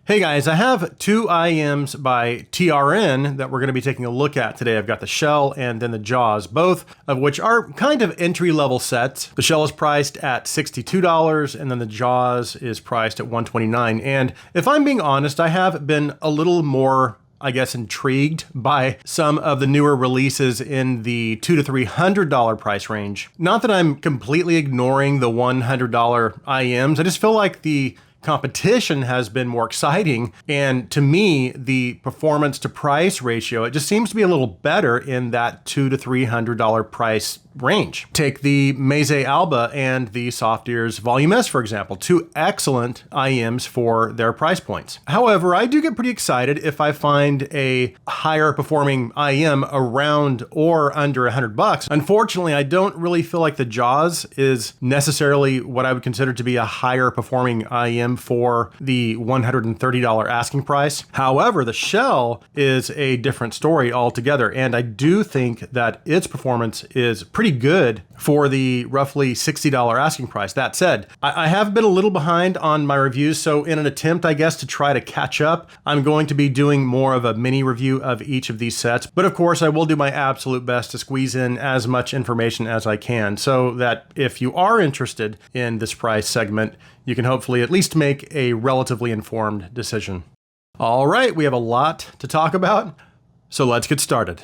Hey guys, I have two IEMs by TRN that we're going to be taking a look at today. I've got the Shell and then the Jaws, both of which are kind of entry-level sets. The Shell is priced at $62 and then the Jaws is priced at $129. And if I'm being honest, I have been a little more intrigued by some of the newer releases in the $200 to $300 price range. Not that I'm completely ignoring the $100 IEMs. I just feel like the competition has been more exciting. And to me, the performance to price ratio, it just seems to be a little better in that $200 to $300 price range. Take the Meze Alba and the Soft Ears Volume S, for example, two excellent IEMs for their price points. However, I do get pretty excited if I find a higher performing IEM around or under $100. Unfortunately, I don't really feel like the Jaws is necessarily what I would consider to be a higher performing IEM for the $130 asking price. However, the Shell is a different story altogether, and I do think that its performance is pretty good for the roughly $60 asking price. That said, I have been a little behind on my reviews, so in an attempt, I guess, to try to catch up, I'm going to be doing more of a mini review of each of these sets. But of course, I will do my absolute best to squeeze in as much information as I can so that if you are interested in this price segment, you can hopefully at least make a relatively informed decision. All right, we have a lot to talk about, so let's get started.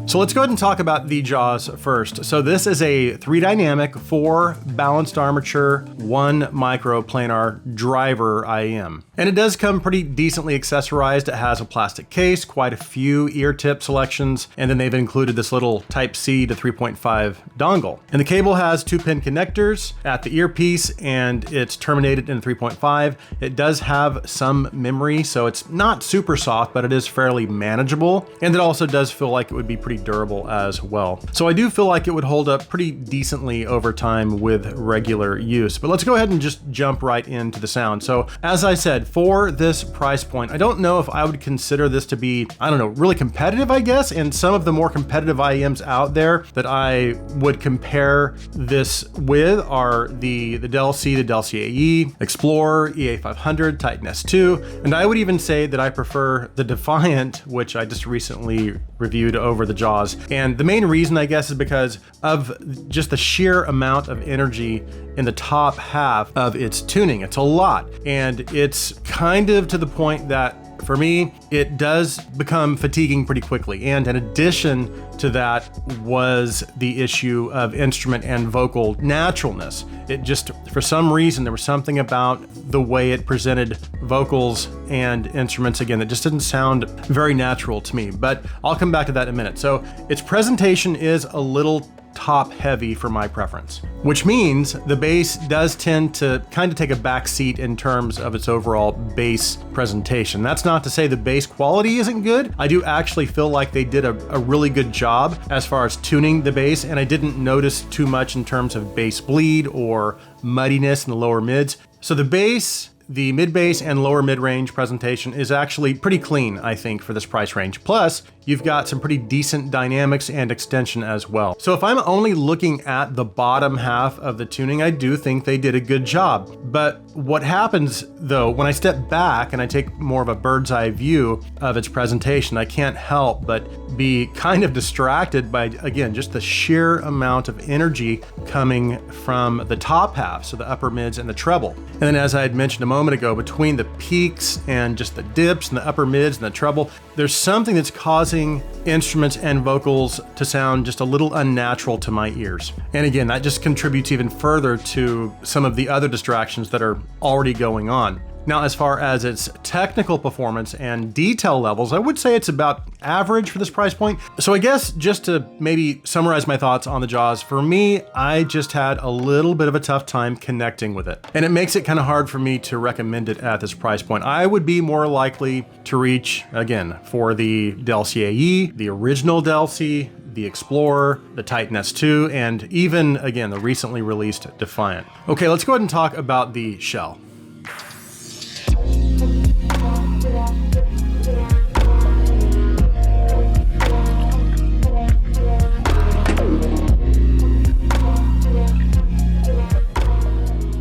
So let's go ahead and talk about the Jaws first. So this is a 3 dynamic, 4 balanced armature, 1 microplanar driver IEM. And it does come pretty decently accessorized. It has a plastic case, quite a few ear tip selections, and then they've included this little Type-C to 3.5 dongle. And the cable has 2-pin connectors at the earpiece, and it's terminated in 3.5. It does have some memory, so it's not super soft, but it is fairly manageable. And it also does feel like it would be pretty durable as well. So I do feel like it would hold up pretty decently over time with regular use. But let's go ahead and just jump right into the sound. So as I said, for this price point, I don't know if I would consider this to be, really competitive, I guess. And some of the more competitive IEMs out there that I would compare this with are the Del C, the Del CAE, Explorer, EA500, Titan S2. And I would even say that I prefer the Defiant, which I just recently reviewed over the Jaws. And the main reason, I guess, is because of just the sheer amount of energy in the top half of its tuning. It's a lot. And it's kind of to the point that for me, it does become fatiguing pretty quickly. And in addition to that was the issue of instrument and vocal naturalness. It just, for some reason, there was something about the way it presented vocals and instruments again that just didn't sound very natural to me. But I'll come back to that in a minute. So its presentation is a little top heavy for my preference, which means the bass does tend to kind of take a back seat in terms of its overall bass presentation. That's not to say the bass quality isn't good. I do actually feel like they did a really good job as far as tuning the bass, and I didn't notice too much in terms of bass bleed or muddiness in the lower mids. So the bass, the mid-bass and lower mid-range presentation is actually pretty clean, I think, for this price range. Plus, you've got some pretty decent dynamics and extension as well. So if I'm only looking at the bottom half of the tuning, I do think they did a good job. But what happens though, when I step back and I take more of a bird's eye view of its presentation, I can't help but be kind of distracted by, again, just the sheer amount of energy coming from the top half, so the upper mids and the treble. And then as I had mentioned a moment ago, between the peaks and just the dips and the upper mids and the treble, there's something that's causing instruments and vocals to sound just a little unnatural to my ears. And again, that just contributes even further to some of the other distractions that are already going on. Now, as far as its technical performance and detail levels, I would say it's about average for this price point. So I guess just to maybe summarize my thoughts on the Jaws, for me, I just had a little bit of a tough time connecting with it. And it makes it kind of hard for me to recommend it at this price point. I would be more likely to reach, again, for the Del CAE, the original Del C, the Explorer, the Titan S2, and even, again, the recently released Defiant. Okay, let's go ahead and talk about the Shell.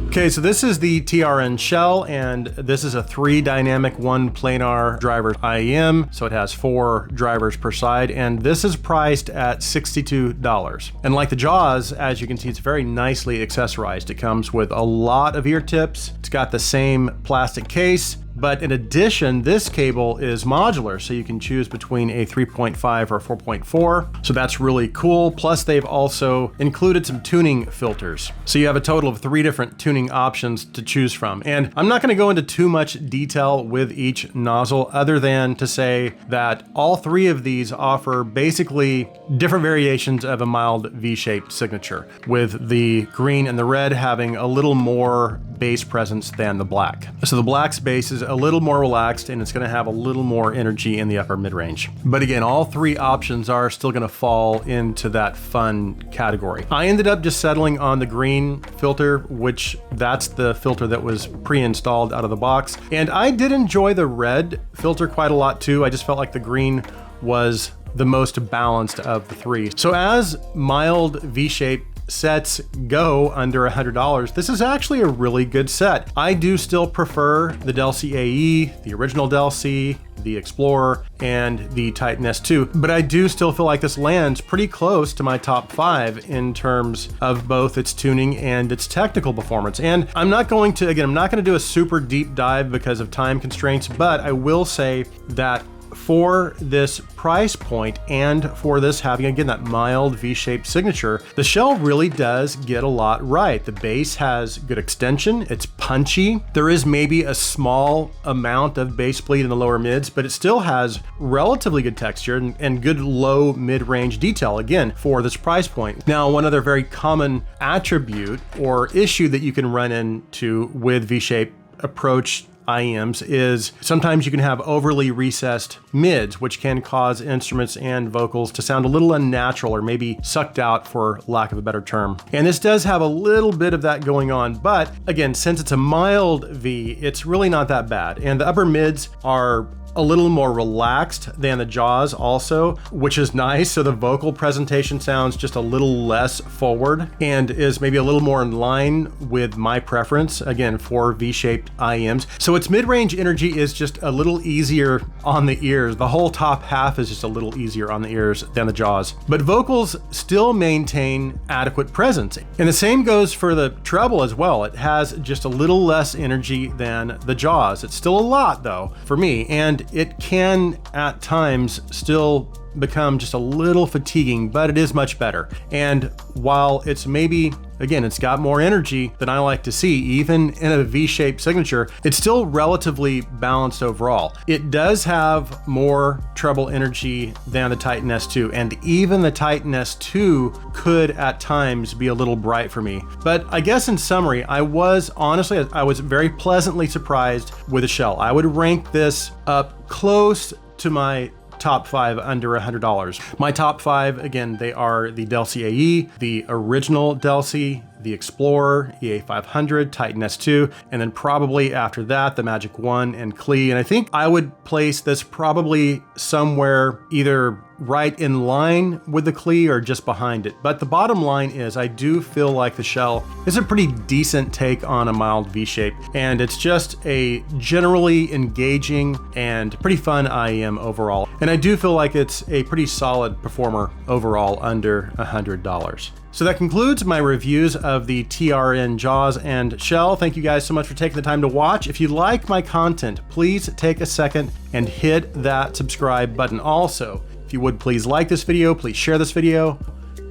Okay, so this is the TRN Shell, and this is a 3 dynamic, 1 planar driver IEM, so it has 4 drivers per side, and this is priced at $62. And like the Jaws, as you can see, it's very nicely accessorized. It comes with a lot of ear tips. It's got the same plastic case, but in addition, this cable is modular, so you can choose between a 3.5 or 4.4. So that's really cool. Plus, they've also included some tuning filters. So you have a total of 3 different tuning options to choose from. And I'm not going to go into too much detail with each nozzle, other than to say that all 3 of these offer basically different variations of a mild V-shaped signature, with the green and the red having a little more bass presence than the black. So the black's bass is a little more relaxed, and it's going to have a little more energy in the upper mid-range. But again, all 3 options are still going to fall into that fun category. I ended up just settling on the green filter, which that's the filter that was pre-installed out of the box. And I did enjoy the red filter quite a lot too. I just felt like the green was the most balanced of the 3. So as mild V-shaped sets go under $100, this is actually a really good set. I do still prefer the Del CAE, the original Del C, the Explorer, and the Titan S2, but I do still feel like this lands pretty close to my top 5 in terms of both its tuning and its technical performance. And I'm not going to do a super deep dive because of time constraints, but I will say that for this price point and for this having, again, that mild V-shaped signature, the Shell really does get a lot right. The bass has good extension, it's punchy. There is maybe a small amount of bass bleed in the lower mids, but it still has relatively good texture and good low mid-range detail, again, for this price point. Now, one other very common attribute or issue that you can run into with V-shaped approach IEMs is sometimes you can have overly recessed mids, which can cause instruments and vocals to sound a little unnatural or maybe sucked out, for lack of a better term. And this does have a little bit of that going on, but again, since it's a mild V, it's really not that bad. And the upper mids are a little more relaxed than the Jaws also, which is nice. So the vocal presentation sounds just a little less forward and is maybe a little more in line with my preference, again, for V-shaped IEMs. So its mid-range energy is just a little easier on the ears. The whole top half is just a little easier on the ears than the Jaws. But vocals still maintain adequate presence. And the same goes for the treble as well. It has just a little less energy than the Jaws. It's still a lot though, for me. And it can at times still become just a little fatiguing, but it is much better. And while it's maybe, again, it's got more energy than I like to see, even in a V-shaped signature, it's still relatively balanced overall. It does have more treble energy than the Titan S2, and even the Titan S2 could at times be a little bright for me. But I guess in summary, I was very pleasantly surprised with the Shell. I would rank this up close to my top 5 under $100. My top 5, again, they are the Del CAE, the original Del C, the Explorer, EA500, Titan S2, and then probably after that, the Magic 1 and Klee. And I think I would place this probably somewhere either right in line with the Klee or just behind it. But the bottom line is I do feel like the Shell is a pretty decent take on a mild V-shape, and it's just a generally engaging and pretty fun IEM overall. And I do feel like it's a pretty solid performer overall under $100. So that concludes my reviews of the TRN Jaws and Shell. Thank you guys so much for taking the time to watch. If you like my content, please take a second and hit that subscribe button. Also, if you would please like this video, please share this video.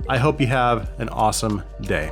I hope you have an awesome day.